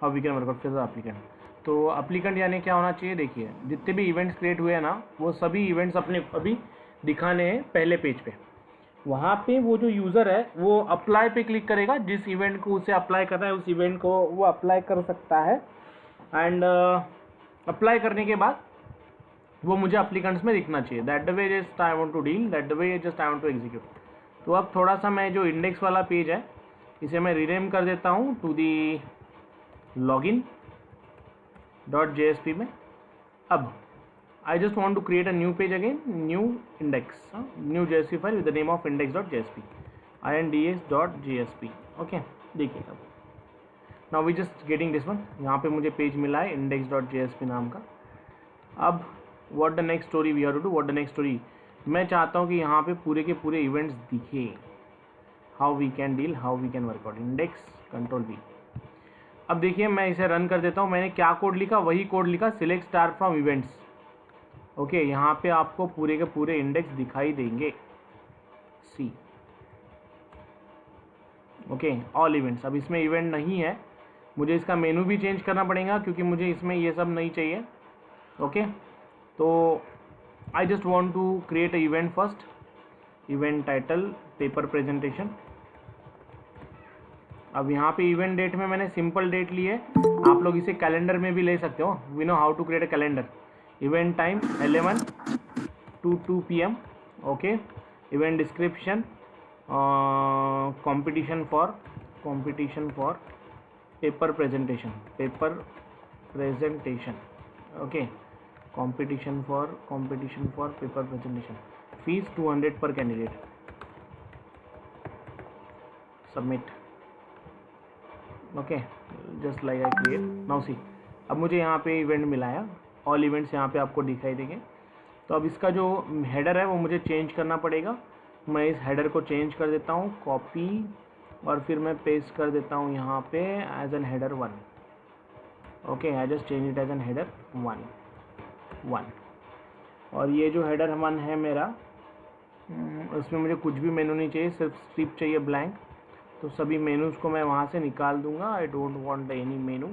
How we can work out for the applicant. तो applicant यानी क्या होना चाहिए, देखिए जितने भी इवेंट्स क्रिएट हुए हैं ना, वो सभी इवेंट्स अपने अभी दिखाने हैं पहले पेज पे। वहाँ पे वो जो यूज़र है वो अप्लाई पे क्लिक करेगा, जिस इवेंट को उसे अप्लाई करना है उस इवेंट को वो अप्लाई कर सकता है। एंड अप्लाई करने के बाद वो मुझे एप्लीकेंट्स में दिखना चाहिए। That the way just I want to deal, that the way just I want to execute. तो अब थोड़ा सा मैं जो इंडेक्स वाला पेज है इसे मैं रीनेम कर देता हूँ to the login dot JSP में। अब I just want to create a new page again, new index, new JSP file with the name of index.jsp, index.jsp. Okay, देखिए अब now we just getting this one। यहाँ पे मुझे page मिला है index.jsp नाम का। अब what the next story we have to do, what the next story, मैं चाहता हूँ कि यहाँ पे पूरे के पूरे इवेंट्स दिखे। how we can deal, how we can work out, index control V। अब देखिए मैं इसे रन कर देता हूँ। मैंने क्या कोड लिखा, वही कोड लिखा, select star from events. Okay, यहाँ पे आपको पूरे के पूरे इंडेक्स दिखाई देंगे, सी। Okay, all events. अब इसमें इवेंट नहीं है, मुझे इसका मेनू भी चेंज करना पड़ेगा क्योंकि मुझे इसमें ये सब नहीं चाहिए। ओके, तो I just want to create a event first. Event title paper presentation. अब यहाँ पे इवेंट डेट में मैंने सिंपल डेट ली है, आप लोग इसे कैलेंडर में भी ले सकते हो। We know how to create a calendar. Event time 11 to 2 PM। Okay, event description competition for paper presentation, okay, competition for paper presentation। Fees 200 per candidate। Submit. Okay, just like I create now see. अब मुझे यहाँ पे event मिला है, all events यहाँ पे आपको दिखाई देंगे। तो अब इसका जो हेडर है वो मुझे चेंज करना पड़ेगा। मैं इस हेडर को चेंज कर देता हूँ, कॉपी, और फिर मैं पेस्ट कर देता हूँ यहाँ पे as an header 1। Okay, I just change it as an header 1। और ये जो हेडर 1 है मेरा, उसमें मुझे कुछ भी मेनू नहीं चाहिए, सिर्फ स्ट्रिप चाहिए ब्लैंक। तो सभी मेनूज़ को मैं वहाँ से निकाल दूंगा। I don't want any menu,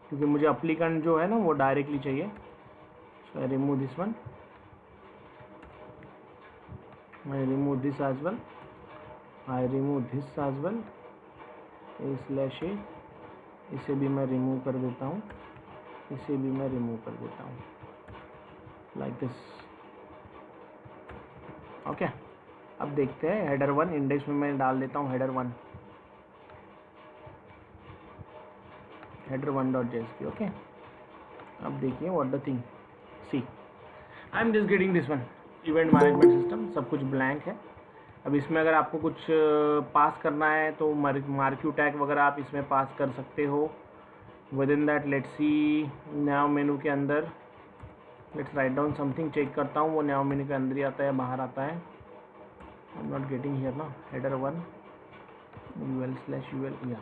क्योंकि मुझे एप्लीकेंट जो है ना वो डायरेक्टली चाहिए। So I remove this one, I remove this as well, I remove this as well, /a, इसे भी मैं रिमूव कर देता हूँ, इसे भी मैं रिमूव कर देता हूँ, लाइक दिस। ओके, अब देखते हैं हेडर 1 इंडेक्स में मैं डाल देता हूँ हेडर 1 .jsp। ओके, अब देखिए what the thing, see I am just getting this one. Event management system, सब कुछ ब्लैंक है। अब इसमें अगर आपको कुछ पास करना है तो मार्क्यू टैग वगैरह आप इसमें पास कर सकते हो। Within that let's see, नया मेनू के अंदर let's write down something. Check करता हूँ वो नया मेनू के अंदर ही आता है, बाहर आता है। I am not getting here ना, हेडर 1 UL/UL, या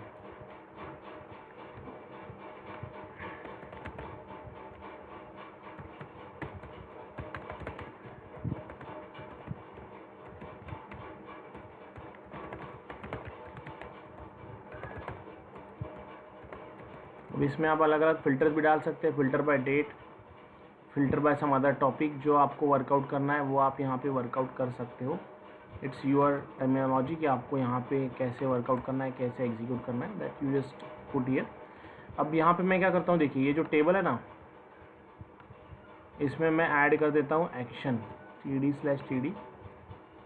अब इसमें आप अलग अलग फ़िल्टर भी डाल सकते हैं, filter by date, filter by some other topic. जो आपको वर्कआउट करना है वो आप यहाँ पे वर्कआउट कर सकते हो। इट्स योर टर्मिनोलॉजी कि आपको यहाँ पे कैसे वर्कआउट करना है, कैसे एग्जीक्यूट करना है, that you just put here. अब यहाँ पे मैं क्या करता हूँ, देखिए ये जो टेबल है ना, इसमें मैं ऐड कर देता हूँ action, TD/TD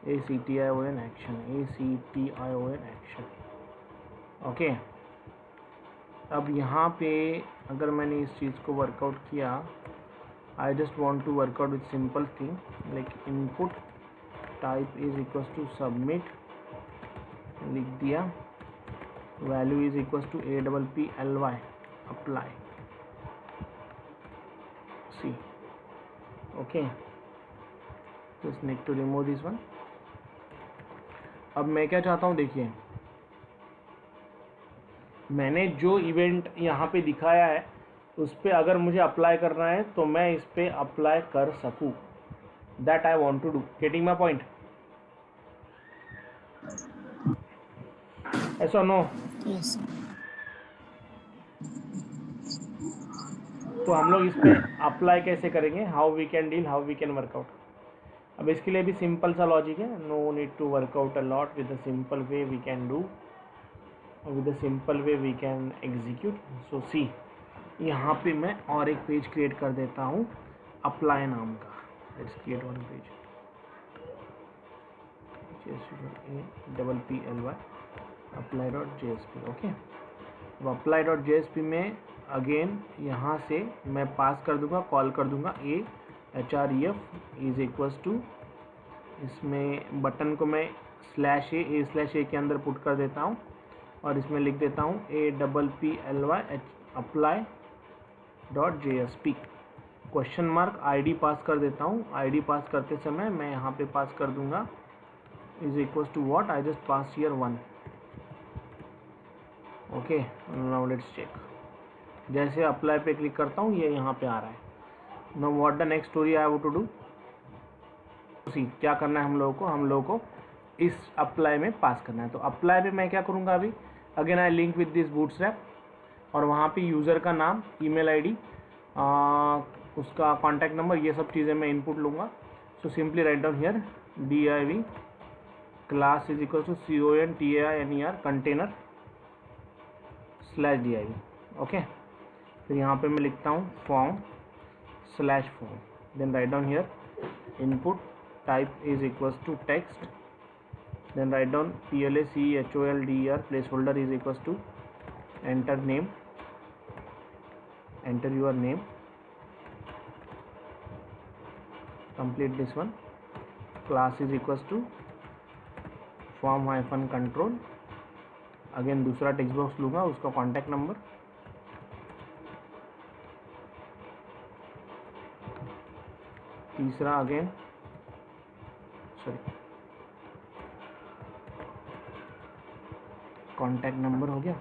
ACTION action, ACTION action. Okay, अब यहाँ पे अगर मैंने इस चीज़ को वर्कआउट किया, I just want to work out with simple thing like input type is equals to submit, लिख दिया, value is equals to APPLY apply, see. Okay, just need to remove this one. अब मैं क्या चाहता हूँ, देखिए मैंने जो इवेंट यहाँ पे दिखाया है उस पर अगर मुझे अप्लाई करना है तो मैं इस पर अप्लाई कर सकूँ। That I want to do, getting my point? Yes or no? Yes. तो हम लोग इस पर अप्लाई कैसे करेंगे, how we can deal, how we can work out. अब इसके लिए भी सिंपल सा लॉजिक है, no need to work out a lot, with a simple way we can do, with a simple way we can execute. So see, यहाँ पे मैं और एक पेज क्रिएट कर देता हूँ अप्लाई नाम का। Let's create one page, JSP apply.jsp। Okay, अब apply.jsp में अगेन यहाँ से मैं पास कर दूंगा, कॉल कर दूंगा href इज इक्वल्स टू, इसमें बटन को मैं /a के अंदर पुट कर देता हूँ और इसमें लिख देता हूँ apply apply.jsp, question mark ID पास कर देता हूँ। आईडी पास करते समय मैं यहाँ पे पास कर दूंगा is equals to what, I just pass here 1। Okay, now let's check. जैसे अप्लाई पे क्लिक करता हूँ ये यहाँ पे आ रहा है। Now what the next story I have to do, see क्या करना है हम लोगों को इस अप्लाई में पास करना है। तो अप्लाई पे मैं क्या करूँगा, अभी again I link with this bootstrap, और वहाँ पे यूज़र का नाम, ईमेल आईडी, उसका कॉन्टैक्ट नंबर, ये सब चीज़ें मैं इनपुट लूँगा। So simply write down here div class is equal to container container /div। Okay, फिर यहाँ पे मैं लिखता हूँ form /form, then write down here input type is equals to text, then write down PLACHOLDER placeholder is equals to enter name, enter your name, complete this one, class is equals to form hyphen control, again दूसरा text box लूँगा, उसका contact number, तीसरा again contact number हो गया,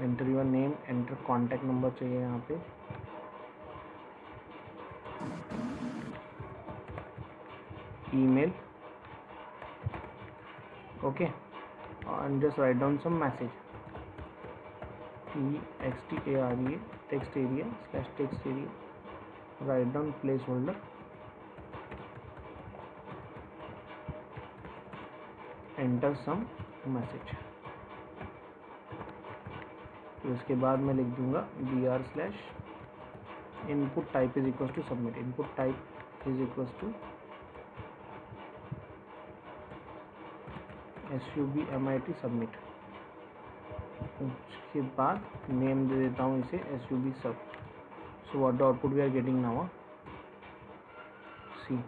enter your name, enter contact number चाहिए यहाँ पे, email, okay, and just write down some message, TXTAREA text area /text area, write down placeholder, enter some message। तो इसके बाद मैं लिख दूंगा br/ input type is equals to submit, input type is equals to SUBMIT submit। उसके बाद name दे देता हूँ इसे SUB sub। So what the output we are getting now, see,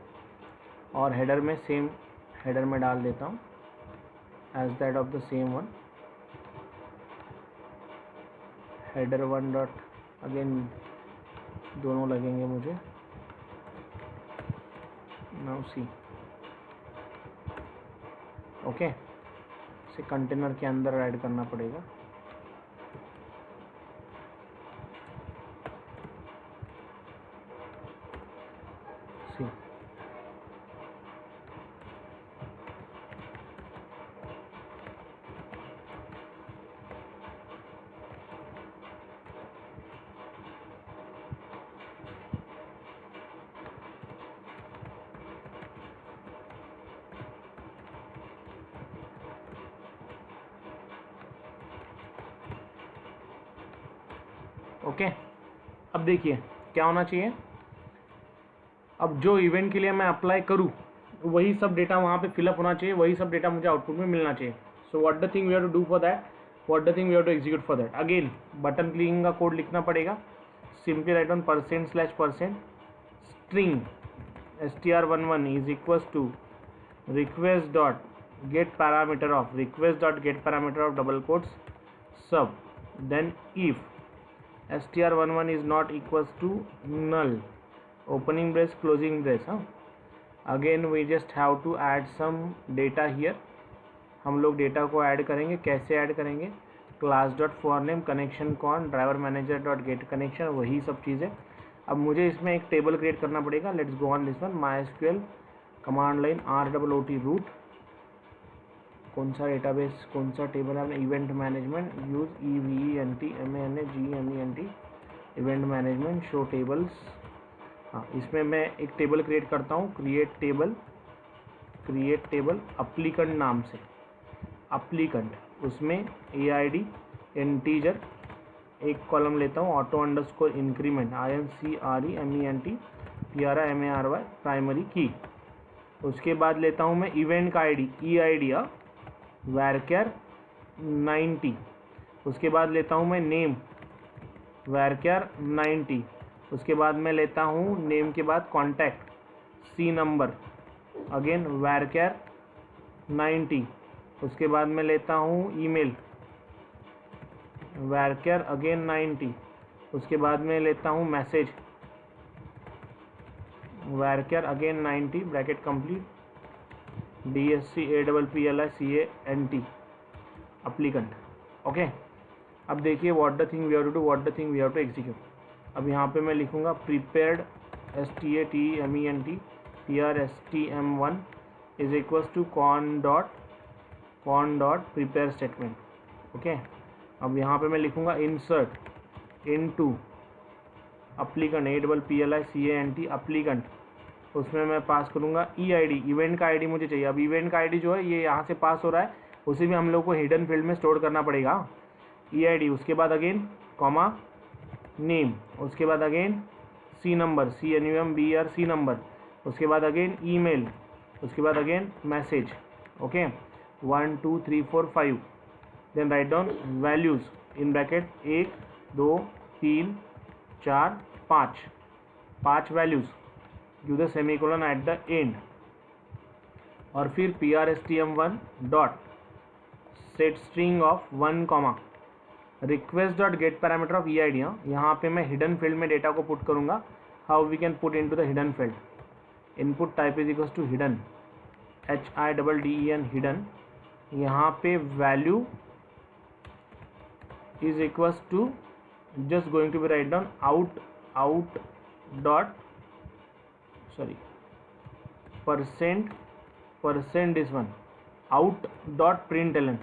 और हेडर में सेम हेडर में डाल देता हूँ as that of the same one, header 1 dot, again दोनों लगेंगे मुझे, नाउ सी, ओके, इसे कंटेनर के अंदर ऐड करना पड़ेगा। सी, ओके, अब देखिए क्या होना चाहिए, अब जो इवेंट के लिए मैं अप्लाई करूँ वही सब डेटा वहाँ पे फिलअप होना चाहिए, वही सब डेटा मुझे आउटपुट में मिलना चाहिए। So what the thing we have to do for that, what the thing we have to execute for that, again button clicking का कोड लिखना पड़ेगा, simply write on %/% string str11 is equals to request dot get parameter of double quotes sub, then if str11 is not equals to null, opening brace closing brace, again we just have to add some data here। हम लोग data को add करेंगे, कैसे add करेंगे, class dot for name connection con driver manager dot get connection, वही सब चीज़ें। अब मुझे इसमें एक टेबल क्रिएट करना पड़ेगा, let's go on this one, MySQL command line ROOT root, कौन सा डेटाबेस, कौन सा टेबल है, event management, use EVENT event management, show tables. हाँ, इसमें मैं एक टेबल क्रिएट करता हूँ, क्रिएट टेबल अप्लीकेंट नाम से, अप्लीकेंट, उसमें AID इंटीजर, एक कॉलम लेता हूँ auto underscore increment INCREMENT PRIMARY primary की। उसके बाद लेता हूँ मैं इवेंट का ID EID varchar 90। उसके बाद लेता हूँ मैं नेम varchar 90। उसके बाद मैं लेता हूँ नेम के बाद contact C number again varchar 90। उसके बाद मैं लेता हूँ ईमेल varchar अगेन 90। उसके बाद मैं लेता हूँ message varchar again 90 bracket complete DSCAPPLICANT applicant. Okay, अब देखिए what the thing we have to do, what the thing we have to execute. अब यहाँ पे मैं लिखूँगा prepared STATEMENT PRSTM1 is equals to con dot prepare statement. Okay, अब यहाँ पे मैं लिखूँगा insert into applicant APPLICANT applicant, उसमें मैं पास करूँगा EID इवेंट का ID मुझे चाहिए। अब इवेंट का ID जो है ये यहाँ से पास हो रहा है, उसे भी हम लोग को हिडन फील्ड में स्टोर करना पड़ेगा। EID, उसके बाद अगेन कॉमा नेम, उसके बाद again C number CNUMBER number, उसके बाद अगेन ईमेल, उसके बाद again message. Okay, 1 2 3 4 5, then write down values in bracket 1 2 3 4 5 values, give the semicolon at the end, और फिर PRSTM1 dot set string of 1 comma request dot get parameter of EID। यहाँ पे मैं hidden field में data को put करूँगा। How we can put into the hidden field, input type is equals to hidden HIDDEN hidden. यहाँ पे value is equals to just going to be write down out dot sorry percent this one out dot println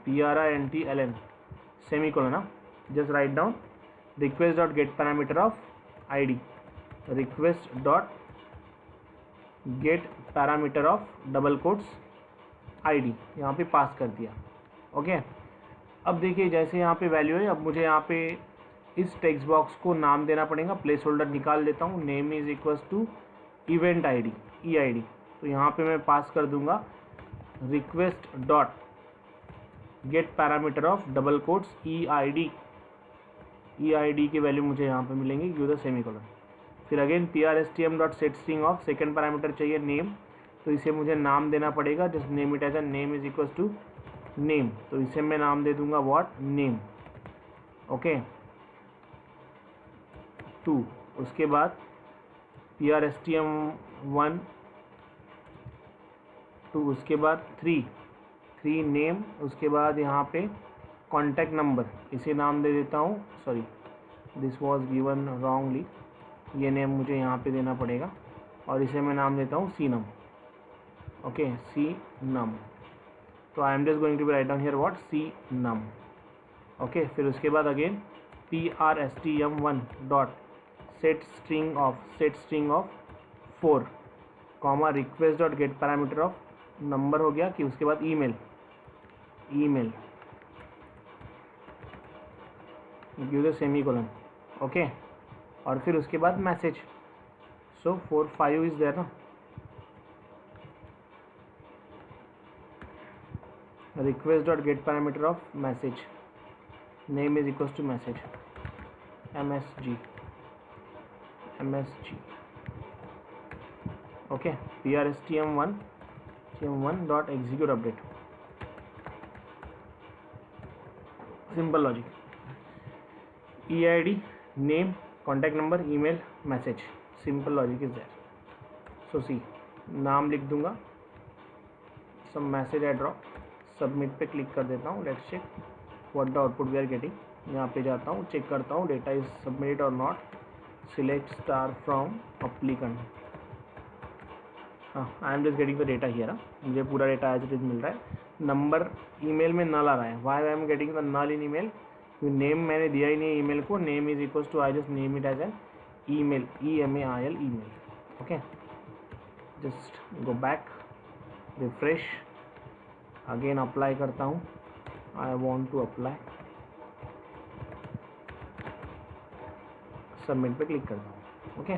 PRINTLN semicolon just write down request dot get parameter of ID, request dot get parameter of double quotes ID यहाँ पे pass कर दिया। Okay, अब देखिए जैसे यहाँ पे value है, अब मुझे यहाँ पे इस टेक्स्ट बॉक्स को नाम देना पड़ेगा। प्लेस होल्डर निकाल लेता हूँ, name is equals to event ID EID, तो यहाँ पे मैं पास कर दूंगा request dot get parameter of double quotes EID की वैल्यू मुझे यहाँ पे मिलेंगी, गिव द सेमीकोलन। फिर अगेन PRSTM dot set string of second parameter चाहिए नेम, तो इसे मुझे नाम देना पड़ेगा, just name it as a name is equals to name, तो इसे मैं नाम दे दूंगा व्हाट नेम। ओके, 2, उसके बाद PRSTM1 2, उसके बाद 3 नेम, उसके बाद यहाँ पे कॉन्टैक्ट नंबर, इसे नाम दे देता हूँ, sorry this was given wrongly, ये नेम मुझे यहाँ पे देना पड़ेगा, और इसे मैं नाम देता हूँ CNUM। ओके, CNUM, तो I am just going to be write down here what CNUM। Okay, फिर उसके बाद अगेन PRSTM1 dot set string of 4 comma request dot get parameter of number हो गया कि उसके बाद email give the semicolon. Okay, और फिर उसके बाद मैसेज, सो 4 5 इज देयर ना, request dot get parameter of message, name is equals to message MSG। okay, PRSTM1 dot execute update, simple logic, EID name contact number email message, simple logic is there। so see, नाम लिख दूंगा, some message I drop, submit पे click कर देता हूँ, let's check what the output we are getting. यहाँ पे जाता हूँ, चेक करता हूँ डेटा इज सबमिटेड और not, select star from applicant, हाँ, I am just getting the data here. मुझे पूरा डेटा एज इट इज मिल रहा है। नंबर ईमेल में नल आ रहा है, why I am getting the null in email? Name मैंने दिया ही नहीं है ईमेल को, name is equals to I just name it as an email, EMAIL email. Okay, just go back, refresh, again apply करता हूँ, I want to apply, submit पे click करता हूँ। ओके,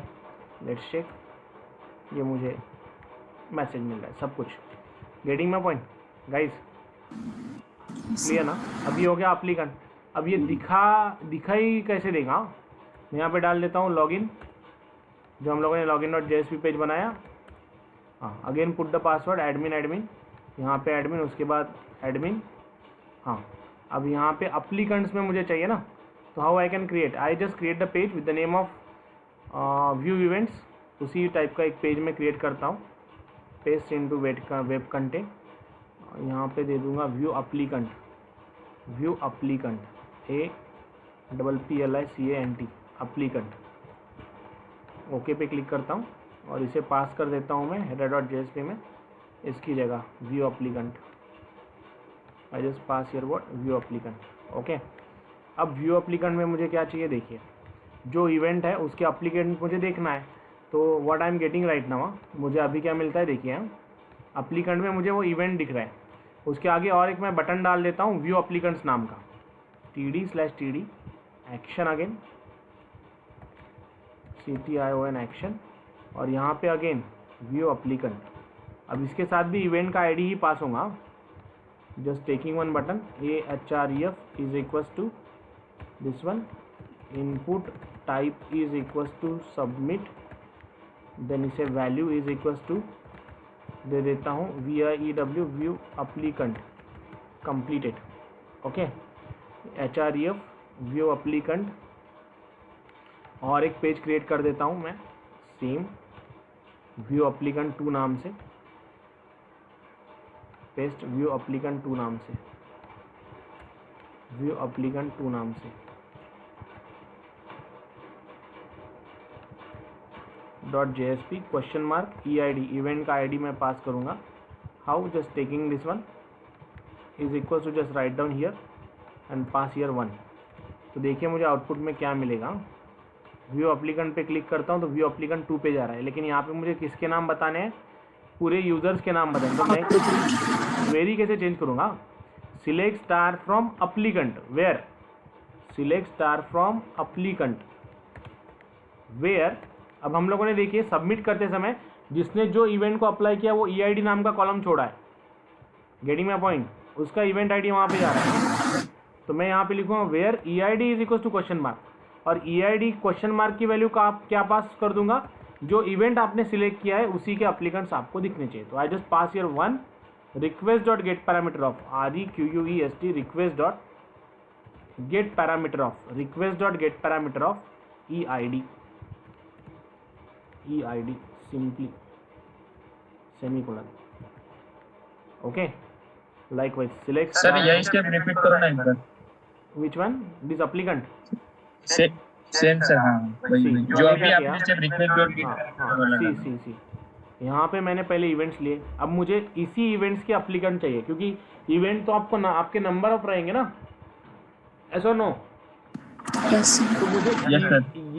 लेट्स चेक, ये मुझे मैसेज मिल रहा है, सब कुछ getting my point guys, clear ना? अभी हो गया एप्लीकेंट। अब ये दिखाई कैसे देगा? मैं यहाँ पे डाल देता हूँ लॉगिन, जो हम लोगों ने login.jsp पेज बनाया। हाँ, again put the password admin, यहाँ पे एडमिन, उसके बाद एडमिन। हाँ, अब यहाँ पे एप्लीकेंट्स में मुझे चाहिए ना, तो how I can create? I just create the page with the name of view events. उसी टाइप का एक पेज में क्रिएट करता हूँ, पेस्ट इनटू वेब कंटेंट, यहाँ पे दे दूँगा view applicant, APPLICANT applicant. Okay पे क्लिक करता हूँ और इसे पास कर देता हूँ मैं header.jsp में, इसकी जगह view applicant. I just pass here what view applicant. Okay, अब व्यू एप्लीकेंट में मुझे क्या चाहिए? देखिए, जो इवेंट है उसके एप्लीकेंट मुझे देखना है, तो what I am getting right now, मुझे अभी क्या मिलता है देखिए, एप्लीकेंट में मुझे वो इवेंट दिख रहा है, उसके आगे और एक मैं बटन डाल देता हूँ व्यू एप्लीकेंट्स नाम का, TD/TD action, again CTION action, और यहाँ पे अगेन व्यू एप्लीकेंट। अब इसके साथ भी इवेंट का ID ही पास होगा, just taking one button, AHREF is equals to this one, input type is equals to submit, then इसे वैल्यू इज इक्वल्स टू दे देता हूँ VIEW view applicant completed. Okay, HREF view applicant, और एक पेज क्रिएट कर देता हूँ मैं सेम व्यू एप्लीकेंट 2 नाम से, पेस्ट व्यू एप्लीकेंट 2 नाम से, व्यू एप्लीकेंट 2 नाम से, .jsp question mark EID, event का ID मैं पास करूँगा, how, just taking this one is equal to, just write down here and pass here 1। तो देखिए मुझे आउटपुट में क्या मिलेगा। व्यू एप्लीकेंट पे क्लिक करता हूँ तो व्यू एप्लीकेंट 2 पे जा रहा है, लेकिन यहाँ पे मुझे किसके नाम बताने हैं? पूरे यूजर्स के नाम बताने। तो मैं क्वेरी कैसे चेंज करूँगा? Select star from applicant, where, select star from applicant where. अब हम लोगों ने देखिए सबमिट करते समय जिसने जो इवेंट को अप्लाई किया वो EID नाम का कॉलम छोड़ा है, गेटिंग माय पॉइंट, उसका इवेंट ID वहाँ पे जा रहा है। तो मैं यहाँ पे लिखूँगा where EID is equal to question mark, और EID क्वेश्चन मार्क की वैल्यू का आप क्या पास कर दूंगा? जो इवेंट आपने सिलेक्ट किया है उसी के एप्लीकेंट्स आपको दिखने चाहिए। तो I just pass here 1 request dot get parameter of REQUEST request dot get parameter of EID simply semicolon। Okay, likewise select sir यही स्टेप रिपीट करो ना एक बार। which one? this applicant same sir, हाँ वही जो अभी आपने स्टेप रिक्वेस्ट डॉट गेट सी यहाँ पे मैंने पहले इवेंट्स लिए, अब मुझे इसी इवेंट्स के एप्लीकेंट चाहिए, क्योंकि इवेंट तो आपको आपके नंबर ऑफ रहेंगे ना, ऐसा नो? तो मुझे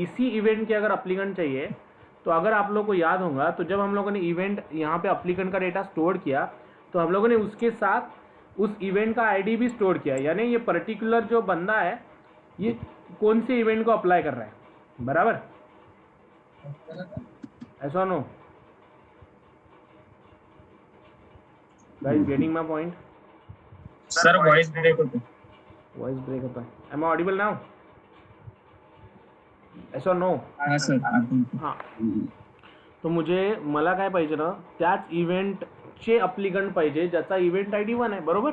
इसी इवेंट के अगर एप्लीकेंट चाहिए, तो अगर आप लोगों को याद होगा तो जब हम लोगों ने इवेंट यहाँ पे एप्लीकेंट का डेटा स्टोर किया तो हम लोगों ने उसके साथ उस इवेंट का ID भी स्टोर किया, यानी ये पर्टिकुलर जो बंदा है ये कौन से इवेंट को अप्लाई कर रहा है, बराबर, ऐसा no? Guys getting my point? Sir voice break होता है, एम आई ऑडिबल नाउ? ऐसा नो? हाँ सर। हाँ, तो मुझे मला काय पाहिजे ना, त्याच इव्हेंटचे एप्लीकेंट पाहिजे ज्याचा इव्हेंट ID 1 आहे, बरोबर,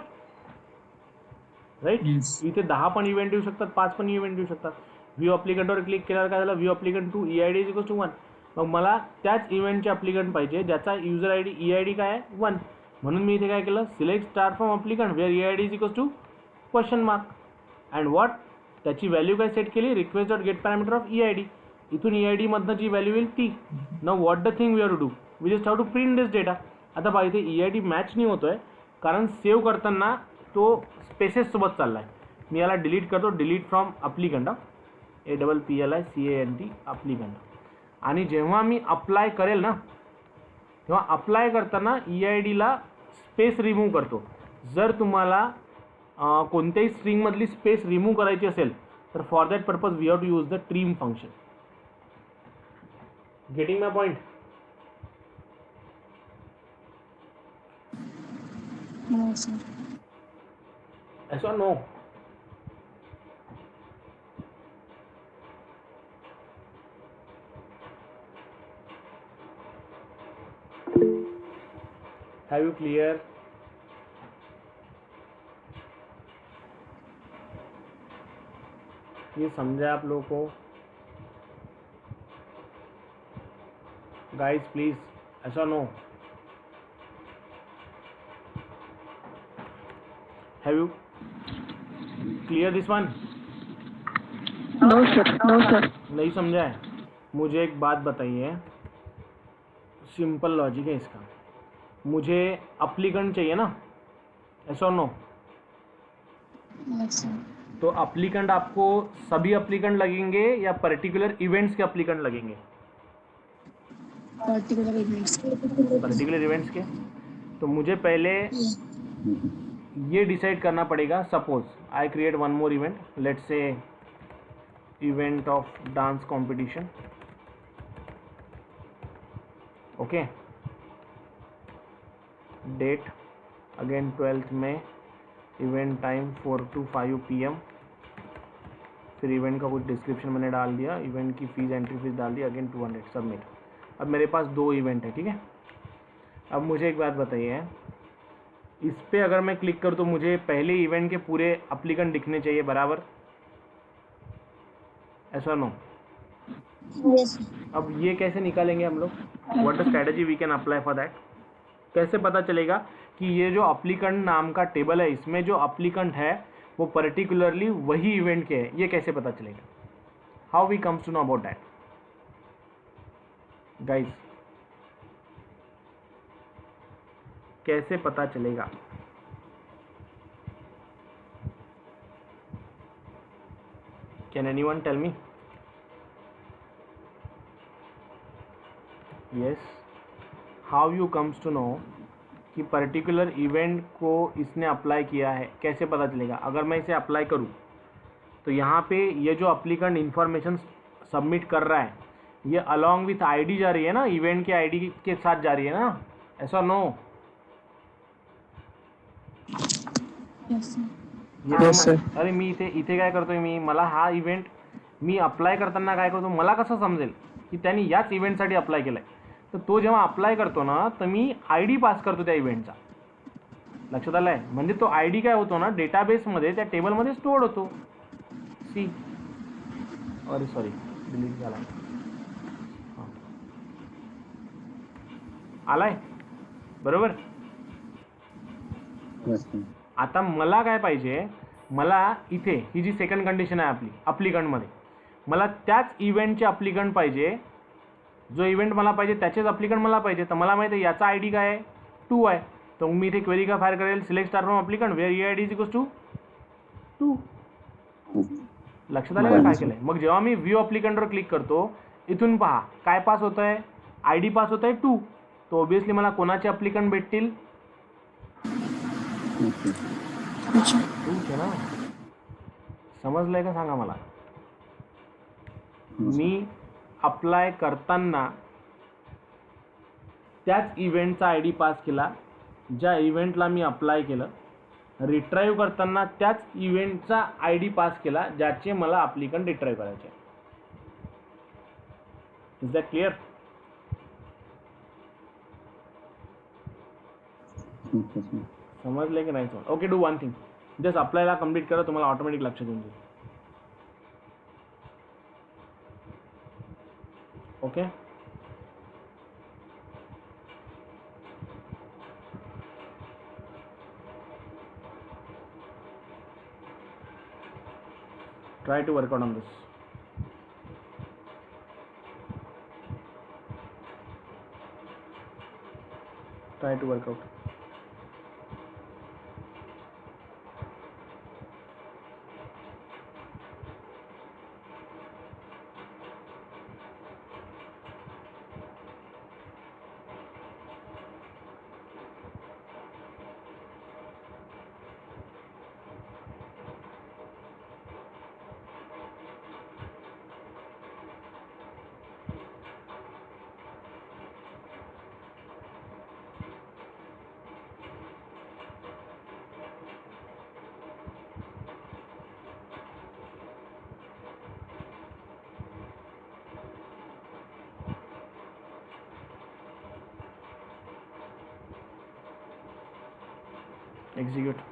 राईट? इथे 10 पण इव्हेंट येऊ शकतात, 5 पण इव्हेंट येऊ शकतात। व्यू एप्लीकेंटवर क्लिक केल्यावर काय झालं, view applicant 2 EID is equal to 1, मग मला त्याच इव्हेंटचे एप्लीकेंट पाहिजे ज्याचा युजर ID EID काय आहे 1, म्हणून मी इथे काय केलं, select star from applicant where EID is equal to question mark and what, त्याची व्हॅल्यू काय सेट केली, request dot get parameter of EID, इथून EID मधनं जी व्हॅल्यू येईल ती। Now what the thing we are to do, we just have to print this data. आता बघा इथे EID मॅच नाही होतोय कारण सेव्ह करताना तो स्पेसेस सोबत चालला आहे. मी याला डिलीट करतो, delete from applicant, APPLICANT applicant. आणि जेव्हा मी अप्लाय करेल ना तेव्हा अप्लाय करताना EIDला स्पेस रिमूव्ह करतो. जर तुम्हाला कोणत्याही स्ट्रिंगमधली स्पेस रिमूव्ह करायची असेल तर for that purpose we have to use the trim function. Getting my point? No, sir. Yes or no? Have you clear? ये समझा आप लोगों को? Guys, please, yes or no? Have you clear this one? No, sir. No, sir. नहीं समझा है? मुझे एक बात बताइए, सिंपल लॉजिक है इसका. मुझे अप्लीकेंट चाहिए ना, yes or no? Yes, sir. तो अप्लीकेंट आपको सभी अप्लीकेंट लगेंगे या पर्टिकुलर इवेंट्स के अप्लीकेंट लगेंगे? Particular events. पर्टिकुलर इवेंट्स के. तो मुझे पहले ये डिसाइड करना पड़ेगा. Suppose I create one more event, let's say event of dance competition. Okay, date again 12th में, इवेंट टाइम 4 to 5 PM. फिर इवेंट का कुछ डिस्क्रिप्शन मैंने डाल दिया, इवेंट की फीस एंट्री फीस डाल दी, अगेन 200 सबमिट. अब मेरे पास 2 इवेंट है, ठीक है. अब मुझे एक बात बताइए, इस पे अगर मैं क्लिक करूँ तो मुझे पहले इवेंट के पूरे अप्लीकेंट दिखने चाहिए बराबर, ऐसा नो? Yes, sir. अब ये कैसे निकालेंगे हम लोग? What the strategy we can apply for that? कैसे पता चलेगा कि ये जो अप्लीकेंट नाम का टेबल है इसमें जो अप्लीकेंट है वो पर्टिकुलरली वही इवेंट के है? ये कैसे पता चलेगा? How we comes to know about that guys? कैसे पता चलेगा? Can anyone tell me? Yes, how you comes to know कि पर्टिकुलर इवेंट को इसने अप्लाई किया है? कैसे पता चलेगा? अगर मैं इसे अप्लाई करूं तो यहाँ पे ये जो अप्लीकेंट इंफॉर्मेशन सबमिट कर रहा है ये अलॉन्ग विथ आईडी जा रही है ना, इवेंट के आईडी के साथ जा रही है ना, ऐसा no? Yes, sir. Yes, sir. अरे मी इथे काय करतोय, मी मला हा इव्हेंट मी अप्लाय करताना काय करतो, मला कसं समजेल की त्यांनी याच इव्हेंटसाठी अप्लाय केलाय? तर तो जेव्हा अप्लाय करतो ना तर मी आयडी पास करतो त्या इव्हेंटचा. लक्षात आलंय? म्हणजे तो आयडी काय होतो ना डेटाबेसमध्ये, त्या टेबलमध्ये स्टोअर्ड होतो. सी, अरे सॉरी डिलीट झाला. आलाय बरोबर? Yes, sir. आता मला काय पाहिजे, मला इथे ही जी सेकंड कंडिशन आहे आपली अप्लिकंटमध्ये, मला त्याच इव्हेंटचे अप्लिकंट पाहिजे. जो इव्हेंट मला पाहिजे त्याचेच अप्लिकंट मला पाहिजे. तर मला माहिती आहे याचा आयडी काय आहे, 2 आहे. तर मी इथे क्वेरी का फायर करेल, select star from applicant where EID is equals to 2. लक्षात आलं का काय केलंय? मग जेव्हा मी व्ह्यू अप्लिकंटवर क्लिक करतो, इथून पहा काय पास होत आहे, आयडी पास होत आहे 2. तो ऑब्विसली मला कोणाचे अप्लिकंट भेटतील? अच्छा. ठीक आहे ना? समजलंय का सांगा मला? मी अप्लाय करताना त्याच इव्हेंटचा आयडी पास केला ज्या इव्हेंटला मी अप्लाय केलं. रिट्राईव्ह करताना त्याच इव्हेंटचा आयडी पास केला ज्याचे मला अप्लिकंट रिट्राईव्ह करायचे. Is that clear? समजले की नाही समज? Okay, do one thing, just अप्लायला कम्प्लीट करा, तुम्हाला ऑटोमॅटिक लक्षात येऊन जाईल. Okay, try to work out on this. Try to work out. Execute.